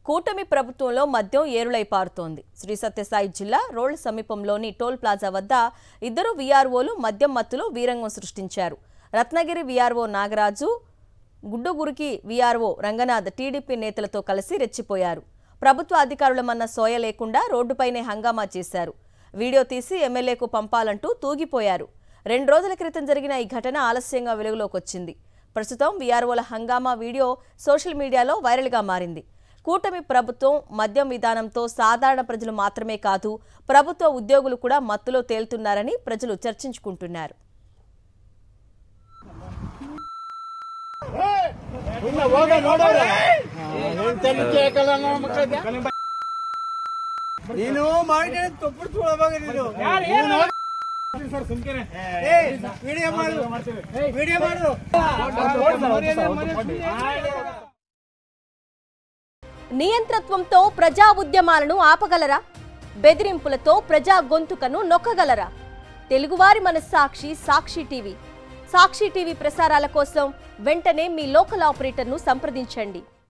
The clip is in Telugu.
కూటమి ప్రభుత్వంలో మద్యం ఏరులై పారుతోంది. శ్రీ సత్యసాయి జిల్లా రోళ్ల సమీపంలోని టోల్ ప్లాజా వద్ద ఇద్దరు వీఆర్ఓలు మద్యం మత్తులో వీరంగం సృష్టించారు. రత్నగిరి వీఆర్ఓ నాగరాజు, గుడ్డుగురికి వీఆర్ఓ రంగనాథ్ టీడీపీ నేతలతో కలిసి రెచ్చిపోయారు. ప్రభుత్వ అధికారులమన్న సోయ లేకుండా రోడ్డుపైనే హంగామా చేశారు. వీడియో తీసి ఎమ్మెల్యేకు పంపాలంటూ తూగిపోయారు. 2 రోజుల క్రితం జరిగిన ఈ ఘటన ఆలస్యంగా వెలుగులోకి వచ్చింది. ప్రస్తుతం వీఆర్ఓల హంగామా వీడియో సోషల్ మీడియాలో వైరల్గా మారింది. కూటమి ప్రభుత్వం మద్యం విధానంతో సాధారణ ప్రజలు మాత్రమే కాదు, ప్రభుత్వ ఉద్యోగులు కూడా మత్తులో తేలుతున్నారని ప్రజలు చర్చించుకుంటున్నారు. నియంత్రత్వంతో ప్రజా ఉద్యమాలను ఆపగలరా? బెదిరింపులతో ప్రజా గొంతుకను నొక్కగలరా? తెలుగువారి మనస్సాక్షి సాక్షి టీవీ. సాక్షి టీవీ ప్రసారాల కోసం వెంటనే మీ లోకల్ ఆపరేటర్ను సంప్రదించండి.